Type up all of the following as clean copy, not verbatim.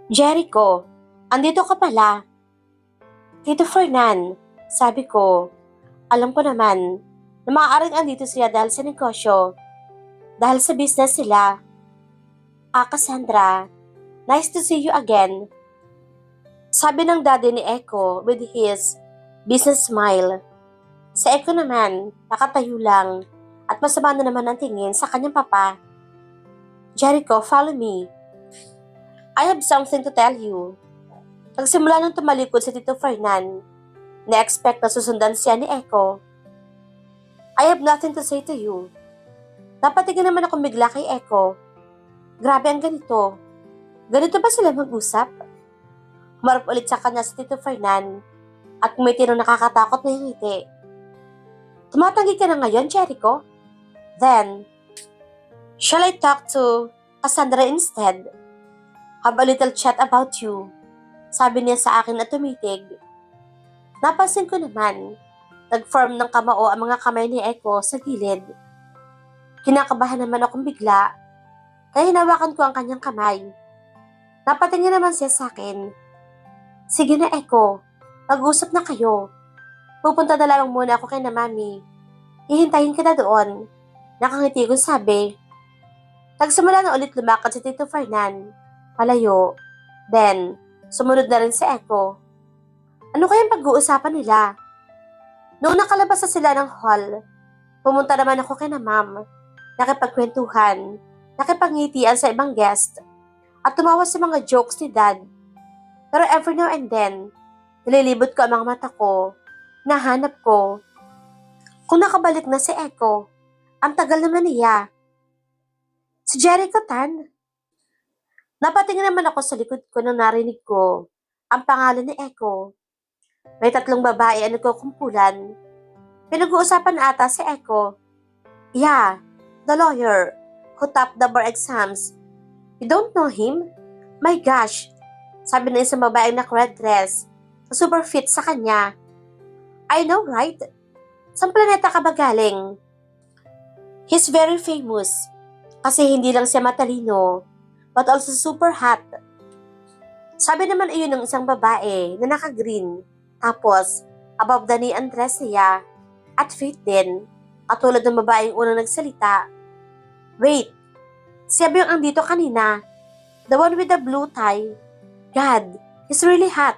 Jericho, andito ka pala. Tito Fernan, sabi ko, alam ko naman na maaaring andito siya dahil sa negosyo, dahil sa business sila. Cassandra, nice to see you again. Sabi ng daddy ni Echo with his business smile. Sa Echo naman, nakatayo lang at masama na naman ang tingin sa kanyang papa. Jericho, follow me. I have something to tell you. Pagsimula nang tumalikod si Tito Fernan, na-expect na susundan siya ni Echo. I have nothing to say to you. Napatingin naman ako bigla kay Echo. Grabe ang ganito. Ganito ba sila mag-usap? Humarap ulit sa kanya si Tito Fernan at kumiti ng nakakatakot na ngiti. Tumatanggi ka na ngayon, Jericho? Then, shall I talk to Cassandra instead? Have a little chat about you. Sabi niya sa akin at tumitig. Napansin ko naman, nag-form ng kamao ang mga kamay ni Echo sa gilid. Kinakabahan naman akong bigla, kaya hinawakan ko ang kanyang kamay. Napatingin naman siya sa akin. Sige na Echo, mag-usap na kayo. Pupunta na lang muna ako kay na mami. Hihintayin ka na doon. Nakangiti kong sabi. Nagsimula na ulit lumakad si Tito Fernan. Palayo. Then, sumunod na rin si Echo. Ano kayang pag-uusapan nila? Noong nakalabas na sila ng hall, pumunta naman ako kay na ma'am. Nakipagkwentuhan, nakipagngitian sa ibang guest, at tumawa sa mga jokes ni dad. Pero every now and then, nililibot ko ang mga mata ko, nahanap ko. Kung nakabalik na si Echo, ang tagal naman niya. Si Jericho Tan. Napatingin naman ako sa likod ko nang narinig ko ang pangalan ni Echo. May tatlong babae ang nagkukumpulan. Pinag-uusapan ata si Echo. Yeah, the lawyer who topped the bar exams. You don't know him? My gosh, sabi ng isang babae na red dress, super fit sa kanya. I know, right? Saan planeta ka ba galing? He's very famous kasi hindi lang siya matalino, but also super hot. Sabi naman iyon ng isang babae na naka-green, tapos above the knee ang dress niya at fit din, katulad ng babaeng unang nagsalita. Wait, siya ba yung andito kanina? The one with the blue tie? God, he's really hot.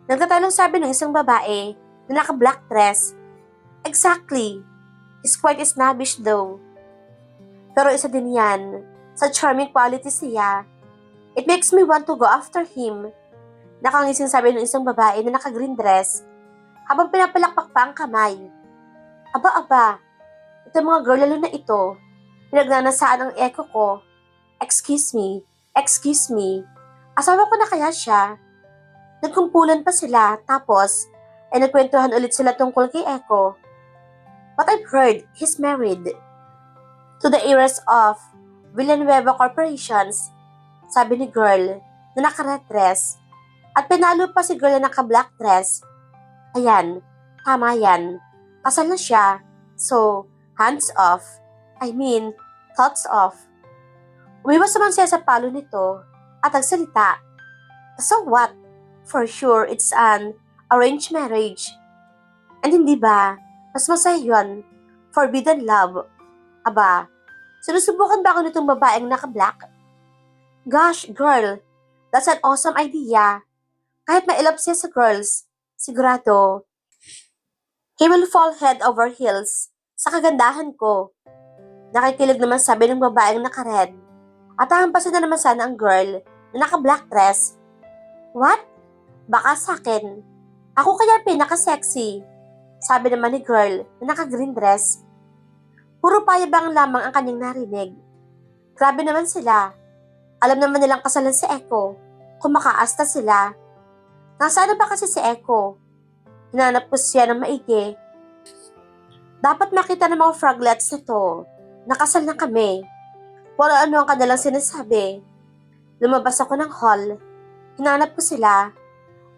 Nagtatalong sabi ng isang babae na naka-black dress. Exactly. He's quite snobbish though. Pero isa din yan sa charming qualities niya. It makes me want to go after him. Nakangising sabi ng isang babae na naka-green dress habang pinapalakpak pa ang kamay. Aba, ito mga girl lalo na ito. Pinagnanasaan ang echo ko. Excuse me. Asawa ko na kaya siya? Nagkumpulan pa sila, tapos ay nagkwentuhan ulit sila tungkol kay Echo. But I've heard he's married to the heiress of Villanueva Corporations, sabi ni girl na naka-red dress. At pinalo pa si girl na naka-black dress. Ayan, tama yan. Kasal na siya. So, hands off. Thoughts off. Umiwas naman siya sa palo nito at nagsalita. So what? For sure, it's an arranged marriage. And hindi ba, mas masaya yun, forbidden love. Aba, sinusubukan ba ako nitong babaeng naka-black? Gosh, girl, that's an awesome idea. Kahit mailap siya sa girls, sigurado, he will fall head over heels sa kagandahan ko. Nakikilig naman sabi ng babaeng naka-red. At hahampasin na naman sana ang girl na naka-black dress. What? Baka sa akin. Ako kaya pinaka-sexy. Sabi naman ni girl na naka-green dress. Puro payabang lamang ang kanyang narinig. Grabe naman sila. Alam naman nilang kasalan si Echo. Kumakaasta sila. Nasaan na ba kasi si Echo? Hinanap ko siya ng maigi. Dapat makita ng mga froglets na to. Nakasal na kami. Kung ano ang kanilang sinasabi. Lumabas ako ng hall. Hinanap ko sila.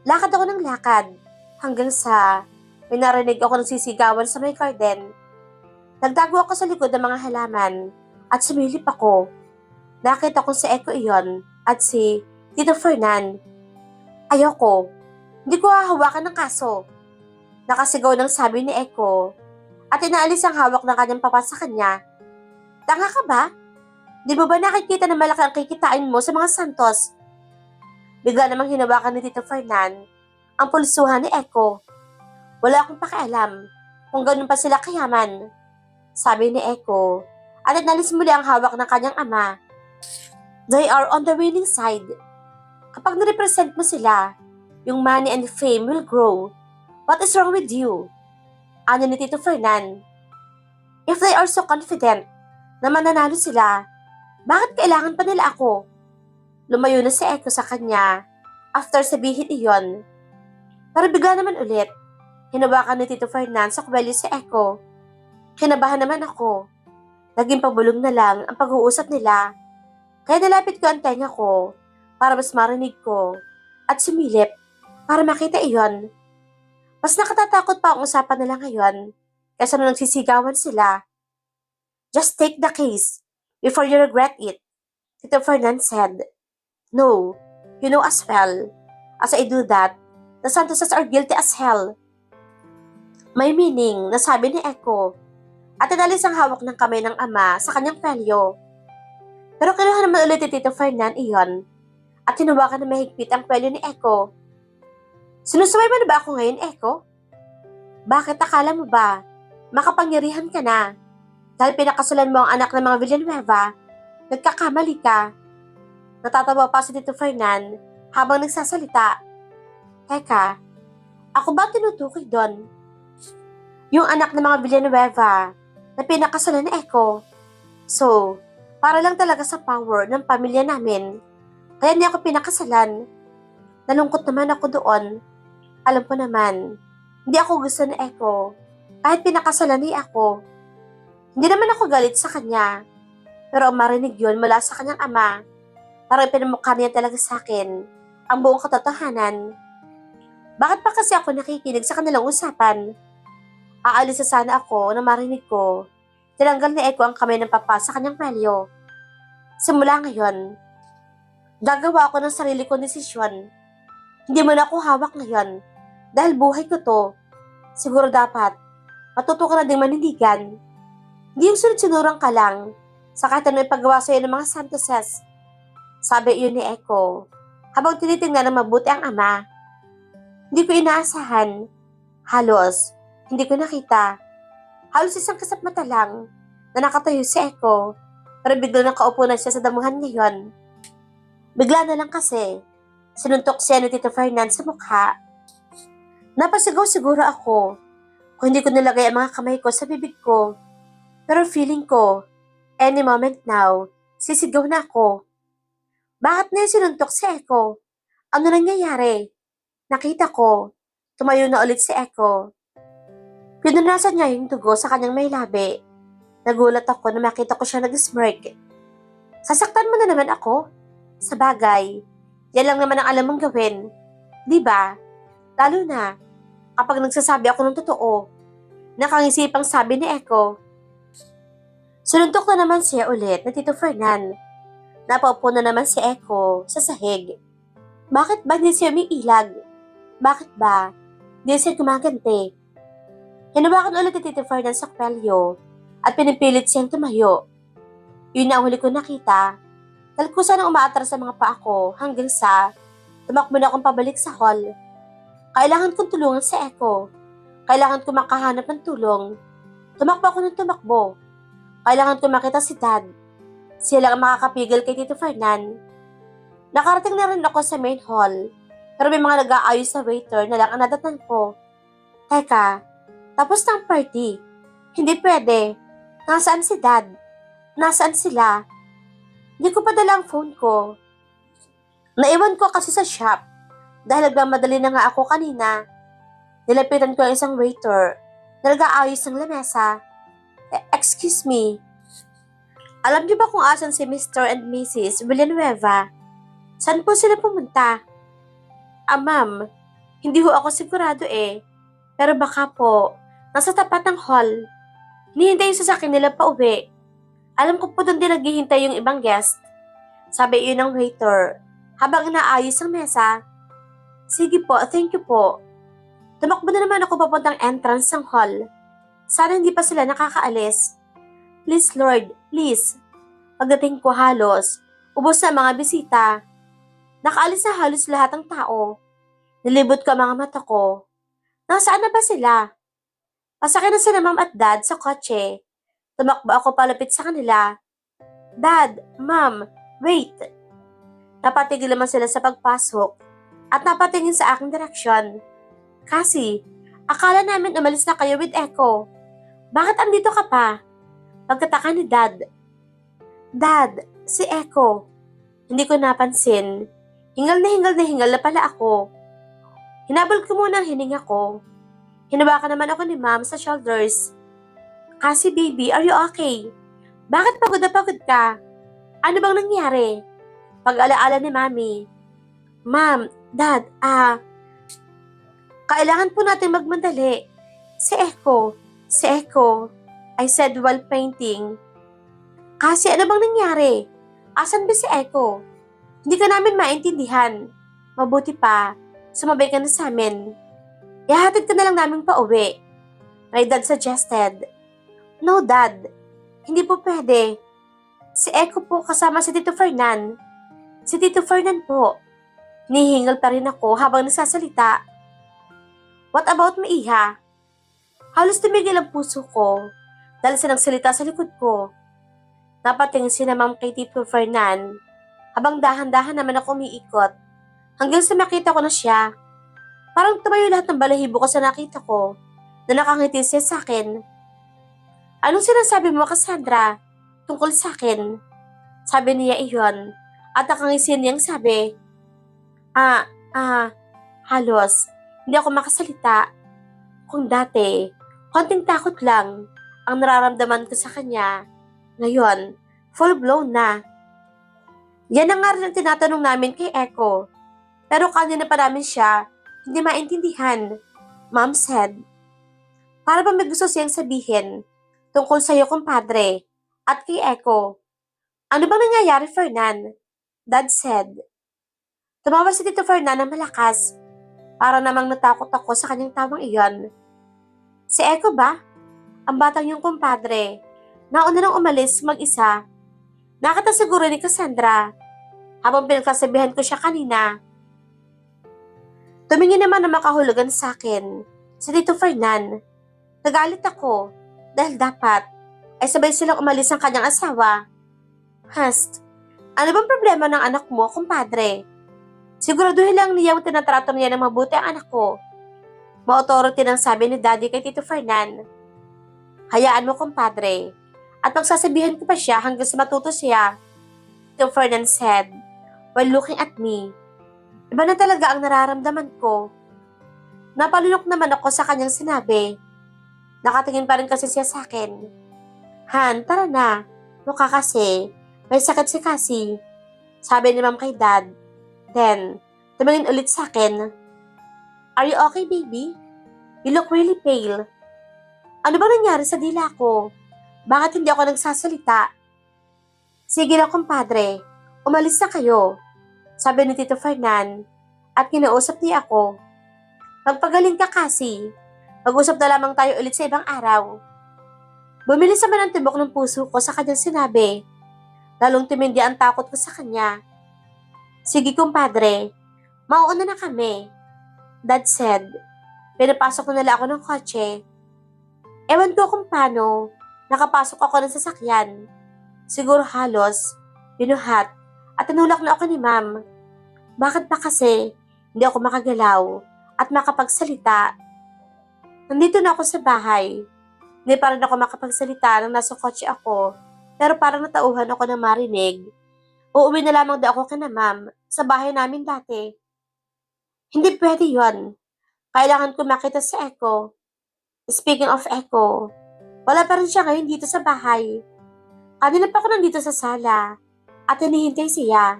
Lakad ako ng lakad. Hanggang sa may narinig ako ng sisigawan sa may garden. Nagdago ako sa likod ng mga halaman. At sumilip ako. Nakita ko si Echo iyon at si Tito Fernan, ayoko. Hindi ko hahawakan ng kaso. Nakasigaw ng sabi ni Echo at inaalis ang hawak ng kanyang papa sa kanya. Tanga ka ba? Di mo ba nakikita na malaki ang kikitain mo sa mga Santos? Bigla namang hinawakan ni Tito Fernan ang pulsuhan ni Echo. Wala akong pakialam kung ganun pa sila kayaman, sabi ni Echo at inalis muli ang hawak ng kanyang ama. They are on the winning side. Kapag na-represent mo sila, yung money and fame will grow. What is wrong with you? Ano ni Tito Fernan? If they are so confident na mananalo sila, bakit kailangan pa nila ako? Lumayo na si Echo sa kanya after sabihin iyon. Pero bigla naman ulit, hinawakan ni Tito Fernan sa kwelyo si Echo. Kinabahan naman ako. Naging pabulong na lang ang pag-uusap nila. Kaya nilapit ko ang tenga ko para mas marinig ko at sumilip para makita iyon. Mas nakatatakot pa ang usapan nila ngayon kaysa nung nagsisigawan sila. Just take the case before you regret it, Tito Fernan said. No, you know as well as I do that, the Santoses are guilty as hell. May meaning na sabi ni Echo at inalis ang hawak ng kamay ng ama sa kanyang pelyo. Pero kinuha naman ulit ni Tito Fernan iyon at hinawakan na mahigpit ang pelyo ni Echo. Sinusumay mo na ba ako ngayon, Echo? Bakit akala mo ba makapangyarihan ka na? Dahil pinakasalan mo ang anak ng mga Villanueva, nagkakamali ka. Natatawa pa si Tito Fernan habang nagsasalita. Teka, ako ba tinutukoy doon? Yung anak ng mga Villanueva na pinakasalan ni Echo. So, para lang talaga sa power ng pamilya namin. Kaya niya ako pinakasalan. Nalungkot naman ako doon. Alam ko naman, hindi ako gusto ni Echo kahit pinakasalan ni ako. Hindi naman ako galit sa kanya, pero marinig yun mula sa kanyang ama. Parang pinamukha niya talaga sa akin ang buong katotohanan. Bakit pa kasi ako nakikinig sa kanilang usapan? Aalis na sana ako na marinig ko. Tinanggal ni Echo ang kamay ng papa sa kanyang pelyo. Simula ngayon, gagawa ako ng sarili kong desisyon. Hindi mo na ako hawak ngayon dahil buhay ko to. Siguro dapat matuto ka na ding manindigan. Hindi yung sunod-sunurang ka lang sa kahit ano ipagawa sa'yo ng mga Santoses. Sabi iyon ni Echo habang tinitingnan ng mabuti ang ama. Hindi ko inaasahan. Halos, hindi ko nakita. Halos isang kasap mata lang na nakatayo si Echo pero bigla nakaupo na siya sa damuhan ngayon. Bigla na lang kasi sinuntok siya ni Tito Fernan sa mukha. Napasigaw siguro ako kung hindi ko nilagay ang mga kamay ko sa bibig ko. Pero feeling ko, any moment now, sisigaw na ako. Bakit niya sinuntok si Echo? Ano nangyayari? Nakita ko, tumayo na ulit si Echo. Pinunasan niya yung dugo sa kanyang may labi. Nagulat ako na makita ko siya nag-smirk. Sasaktan mo na naman ako? Sa bagay, yan lang naman ang alam mong gawin. Di ba? Lalo na, kapag nagsasabi ako ng totoo. Nakangisipang sabi ni Echo. Sununtok na naman siya ulit na Tito Fernan. Napaupo na naman si Echo sa sahig. Bakit ba hindi siya umiilag? Bakit ba hindi siya gumaganti? Hinawakan ulit ni Tito Fernan sa kwelyo at pinipilit siyang tumayo. Yun na ang huli ko nakita. Talkusan ang umaatras sa mga paa ko hanggang sa tumakbo na akong pabalik sa hall. Kailangan kong tulungan si Echo. Kailangan ko makahanap ng tulong. Tumakbo ako ng tumakbo. Kailangan ko makita si Dad. Siya lang ang makakapigil kay Tito Fernan. Nakarating na rin ako sa main hall, pero may mga nag-aayos na waiter na lang ang nadatnan ko. Teka, tapos na ang party. Hindi pwede. Nasaan si Dad? Nasaan sila? Hindi ko padala ang phone ko. Naiwan ko kasi sa shop dahil nagmamadali na nga ako kanina. Nilapitan ko ang isang waiter na nag-aayos ng lamesa. Excuse me. Alam niyo ba kung asan si Mr. and Mrs. Villanueva? Saan po sila pumunta? Ma'am, hindi ho ako sigurado eh. Pero baka po, nasa tapat ng hall. Hinihintay yung sasakyan nila pa uwi. Alam ko po doon din naghihintay yung ibang guest. Sabi yun ng waiter. habang inaayos ang mesa. Sige po, thank you po. Tumakbo na naman ako papuntang entrance ng hall. Sana hindi pa sila nakakaalis. Please Lord, please. Pagdating ko halos, ubos na ang mga bisita. Nakaalis na halos lahat ng tao. Nilibot ko ang mga mata ko. Nasaan na ba sila? Pasakay na sila ma'am at dad sa kotse. Tumakbo ako palapit sa kanila. Dad, ma'am, wait. Napatigil naman sila sa pagpasok at napatingin sa aking direksyon. Kasi, akala namin umalis na kayo with Echo. Bakit andito ka pa? Pagkataka ni Dad. Dad, si Echo. Hindi ko napansin. Hingal na pala ako. Hinabol ko muna ang hininga ko. Hinawakan naman ako ni Ma'am sa shoulders. Kasi baby, are you okay? Bakit pagod na pagod ka? Ano bang nangyari? Pag-alaala ni Mami. Ma'am, Dad, kailangan po natin magmadali. Si Echo, I said while painting. Kasi ano bang nangyari? Asan ba si Echo? Hindi ka namin maintindihan. Mabuti pa, sumabay ka na sa amin. Ihahatid ka na lang namin pa uwi. My dad suggested. No, Dad. Hindi po pwede. Si Echo po kasama si Tito Fernan. Si Tito Fernan po. Nihingal pa rin ako habang nasasalita. What about me, Iha? Halos tumigil ang puso ko dahil sa nagsalita sa likod ko. Napatingin si na Ma'am kay Tito Fernan habang dahan-dahan naman ako umiikot hanggang sa makita ko na siya. Parang tumayo lahat ng balahibo ko sa nakita ko na nakangiti siya sa akin. Anong sinasabi mo, Cassandra, tungkol sa akin? Sabi niya iyon at nakangisin niyang sabi, halos, hindi ako makasalita. Kung dati, konting takot lang ang nararamdaman ko sa kanya. Ngayon, full-blown na. Yan ang nga rin ang tinatanong namin kay Echo. Pero kanina pa namin siya hindi maintindihan. Mom said, para ba may gusto siyang sabihin tungkol sa'yo, kumpadre, at kay Echo? Ano bang nangyayari, Fernan? Dad said. Tumawa si Tito Fernan ng malakas. Para namang natakot ako sa kanyang tawang iyon. Si Echo ba? Ang batang yung kumpadre. Nauna nang umalis mag-isa. Nakita siguro ni Cassandra. Habang pinagsasabihan ko siya kanina. Tumingin naman na makahulugan sa akin si Tito Fernan. Nagalit ako dahil dapat ay sabay silang umalis ang kanyang asawa. Hast, ano bang problema ng anak mo, kumpadre? Siguraduhin lang niya tinatrato niya ng mabuti ang anak ko. Ma-authority ng sabi ni Daddy kay Tito Fernan. Hayaan mo, kumpadre, at magsasabihan ko pa siya hanggang sa matuto siya. Tito Fernan said while looking at me. Iba na talaga ang nararamdaman ko. Napalunok naman ako sa kanyang sinabi. Nakatingin pa rin kasi siya sa akin. Han, tara na. Mukha kasi, may sakit si Cassie. Sabi ni Ma'am kay Dad. Then, tumingin ulit sa akin. Are you okay, baby? You look really pale. Ano bang nangyari sa dila ko? Bakit hindi ako nagsasalita? Sige na, kumpadre. Umalis na kayo. Sabi ni Tito Fernan at kinausap niya ako. Magpagaling ka, Cassie. Mag-usap na lamang tayo ulit sa ibang araw. Bumilis naman ang tibok ng puso ko sa kanyang sinabi. Lalong tumindi ang takot ko sa kanya. Sige, kumpadre. Mauuna na kami. Dad said. Pinapasok ko nila ako ng kotse. Ewan ko kung paano. Nakapasok ako ng sasakyan. Siguro halos, binuhat, at tinulak na ako ni Ma'am. Bakit ba kasi hindi ako makagalaw at makapagsalita? Nandito na ako sa bahay. Hindi pa rin ako makapagsalita nang nasa kotse ako, pero parang natauhan ako ng marinig. Uuwi na lamang daw ako kina Ma'am sa bahay namin dati. Hindi pwede yon. Kailangan ko makita si Echo. Speaking of Echo, wala pa rin siya ngayon dito sa bahay. Kanina pa ako nandito sa sala at hinihintay siya.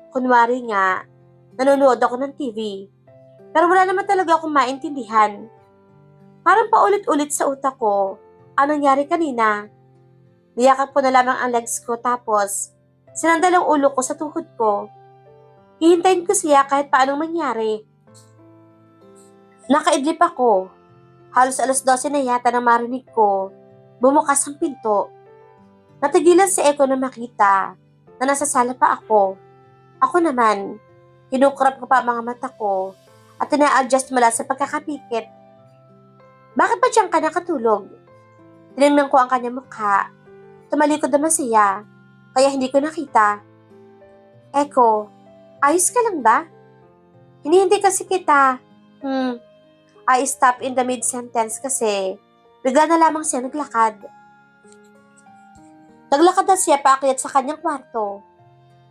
Kunwari nga, nanonood ako ng TV. Pero wala naman talaga akong maintindihan. Parang paulit-ulit sa utak ko ang nangyari kanina. Niyakap ko na lamang ang legs ko tapos sinandal ang ulo ko sa tuhod ko. Hihintayin ko siya kahit paanong mangyari. Nakaidlip ako. Halos alas 12 na yata nang marinig ko. Bumukas ang pinto. Natigilan si Eko na makita na nasa sala pa ako. Ako naman, kinukurap ko pa ang mga mata ko at tina-adjust mula sa pagkakapikit. Bakit ba diyan ka nakatulog? Tinignan ko ang kanyang mukha. Tumalikod naman siya, kaya hindi ko nakita. Eko, ayos ka lang ba? Hinihintay kasi kita. I stopped in the mid-sentence kasi bigla na lamang siya naglakad. Naglakad na siya paakyat sa kanyang kwarto.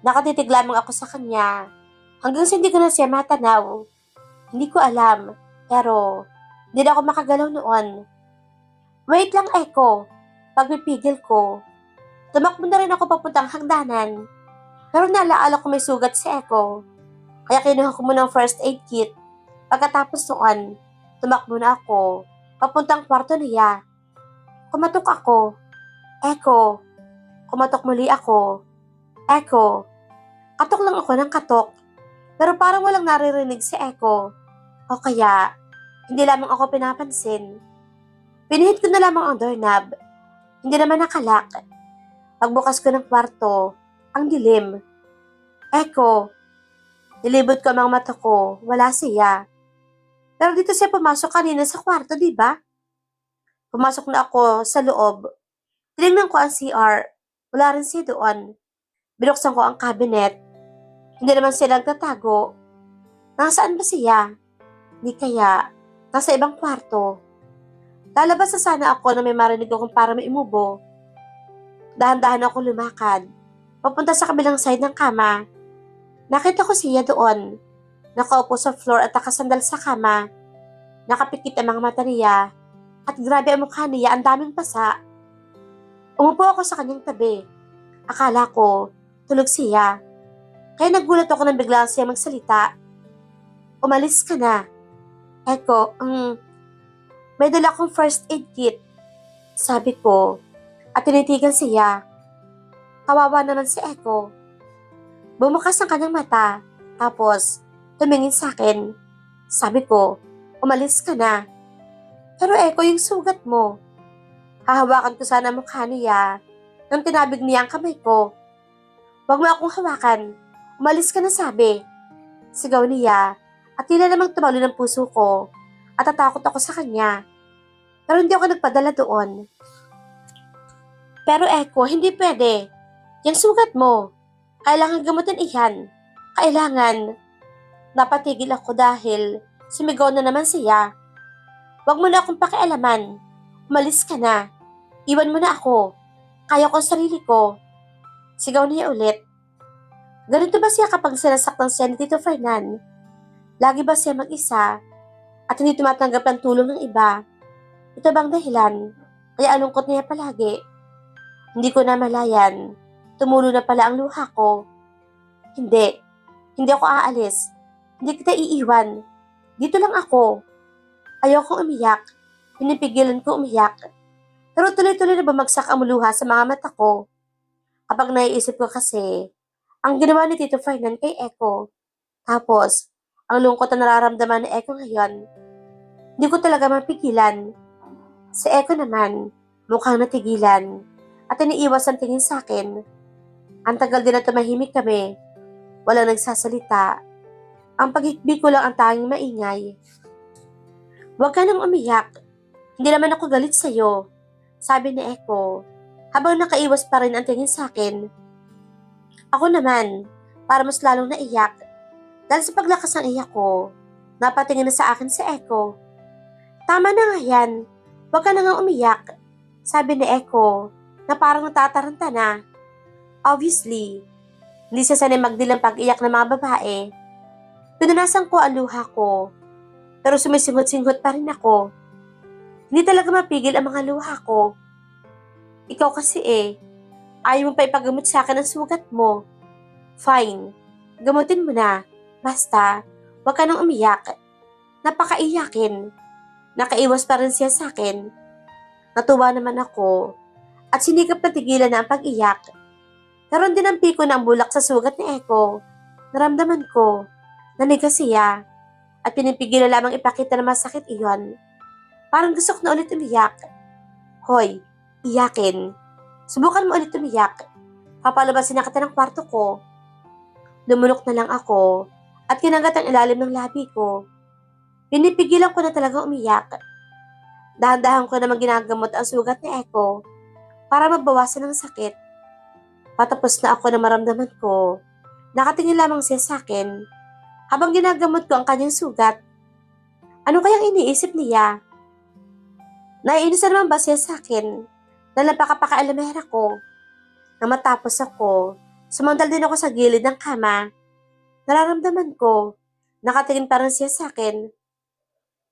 Nakatitig lamang ako sa kanya hanggang sa hindi ko na siya matanaw. Hindi ko alam, pero hindi na ako makagalaw noon. Wait lang, Eko. Pagpipigil ko. Tumakbo na rin ako papuntang hagdanan. Pero nalaala ko may sugat si Eko. Kaya kinuha ko muna ang first aid kit. Pagkatapos noon, tumakbo na ako papuntang kwarto niya. Kumatok ako. Eko. Kumatok muli ako. Eko. Katok lang ako ng katok. Pero parang walang naririnig si Eko. O kaya, hindi lamang ako pinapansin. Pinihit ko na lamang ang doorknob. Hindi naman nakalak. Pagbukas ko ng kwarto, ang dilim. Eko. Nilibot ko ang mga mata ko. Wala siya. Pero dito siya pumasok kanina sa kwarto, di ba? Pumasok na ako sa loob. Tinignan ko ang CR. Wala rin siya doon. Binuksan ko ang cabinet. Hindi naman siya nagtatago. Nasaan ba siya? Di kaya, nasa ibang kwarto. Lalabas na sana ako na may marinig akong para may imubo. Dahan-dahan ako lumakad. Papunta sa kabilang side ng kama. Nakita ko siya doon. Nakaupo sa floor at nakasandal sa kama. Nakapikit ang mga mata niya. At grabe ang mukha niya, ang daming pasa. Umupo ako sa kanyang tabi. Akala ko, tulog siya. Kaya nagulat ako nang bigla siya magsalita. Umalis ka na. Eko, may dala akong first aid kit. Sabi ko, at tinitigan siya. Kawawa naman si Eko. Bumukas ang kanyang mata, tapos tumingin sa akin. Sabi ko, umalis ka na. Pero Eko, yung sugat mo. Hahawakan ko sana ang mukha niya nang tinabig niya ang kamay ko. Huwag mo akong hawakan. Umalis ka na, sabi. Sigaw niya at tila namang tumalo ng puso ko at tatakot ako sa kanya. Pero hindi ako nagpadala doon. Pero Eko, hindi pwede. Yung sugat mo, kailangan gamutin iyan. Kailangan. Napatigil ako dahil sumigaw na naman siya. Huwag mo na akong pakialaman. Umalis ka na. Iwan mo na ako. Kaya ko ang sarili ko. Sigaw niya ulit. Ganito ba siya kapag sinasaktan siya ni Tito Fernan? Lagi ba siya mag-isa at hindi tumatanggap ng tulong ng iba? Ito bang dahilan? Kaya alungkot niya palagi. Hindi ko na malayan. Tumulo na pala ang luha ko. Hindi. Hindi ako aalis. Hindi kita iiwan. Dito lang ako. Ayokong umiyak. Pinipigilan ko umiyak. Pero tuloy-tuloy na bumagsak ang luha sa mga mata ko. Kapag naiisip ko kasi, ang ginawa ni Tito Fernan kay Eko. Tapos, ang lungkot na nararamdaman ni Eko ngayon. Hindi ko talaga mapigilan. Si Eko naman, mukhang natigilan. At iniiwas ang tingin sa akin. Ang tagal din na tumahimik kami. Walang nagsasalita. Ang paghikbi ko lang ang tanging maingay. Huwag ka nang umiyak. Hindi naman ako galit sa'yo. Sabi ni Eko, habang nakaiwas pa rin ang tingin sa akin. Ako naman, para mas lalong naiyak. Dahil sa paglakas ng iyak ko, napatingin na sa akin si Eko. Tama na nga yan. Huwag ka na nga umiyak. Sabi ni Eko, na parang natataranta na. Obviously, hindi siya sanay magdilang pag-iyak ng mga babae. Pinunasan ko ang luha ko, pero sumisinghot-singhot pa rin ako. Hindi talaga mapigil ang mga luha ko. Ikaw kasi ayaw mo pa ipagamot sa akin ang sugat mo. Fine, gamutin mo na. Basta, huwag ka nang umiyak. Napakaiyakin. Nakaiwas pa rin siya sa akin. Natuwa naman ako at sinikap na tigilan na ang pag-iyak. Karon din ang piko ng bulak sa sugat ni Eko. Naramdaman ko na nigas siya at pinipigil na lamang ipakita na masakit iyon. Parang gusto ko na ulit umiyak. Hoy, iyakin. Subukan mo ulit umiyak. Papalabasin na kita ng kwarto ko. Lumunok na lang ako at kinagat ang ilalim ng labi ko. Pinipigilan ko na talaga umiyak. Dahan-dahan ko naman ginagamot ang sugat ni Echo para mabawasan ang sakit. Patapos na ako na maramdaman ko, nakatingin lamang siya sa akin habang ginagamot ko ang kanyang sugat. Ano kayang iniisip niya? Naiinis na naman ba siya sa akin na napakapaka-alamera ko? Na matapos ako, sumandal din ako sa gilid ng kama. Nararamdaman ko, nakatingin pa rin siya sa akin.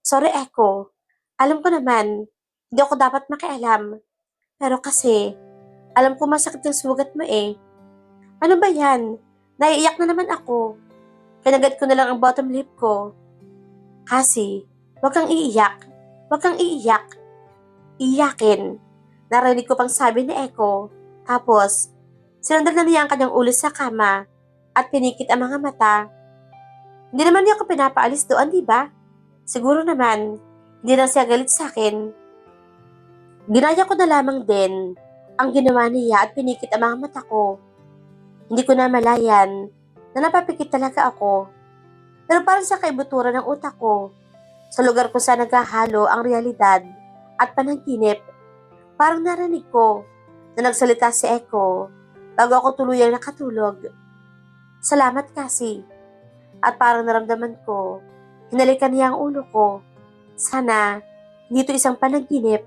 Sorry, Echo. Alam ko naman, hindi ako dapat makialam. Pero kasi, alam ko masakit yung sugat mo eh. Ano ba yan? Naiiyak na naman ako. Kinagat ko na lang ang bottom lip ko. Kasi, wag kang iiyak. Wag kang iiyak. Iyakin. Narinig ko pang sabi ni Echo. Tapos, sinandal na niya ang kanyang ulo sa kama at pinikit ang mga mata. Hindi naman niya ako pinapaalis doon, di ba? Siguro naman, hindi na siya galit sa akin. Ginaya ko na lamang din ang ginawa niya at pinikit ang mga mata ko. Hindi ko na malayan na napapikit talaga ako. Pero parang sa kaibuturan ng utak ko, sa lugar kung saan naghahalo ang realidad at panaginip, parang narinig ko na nagsalita si Echo bago ako tuluyang nakatulog. Salamat kasi. At parang naramdaman ko, hinalikan niya ang ulo ko. Sana, hindi ito isang panaginip.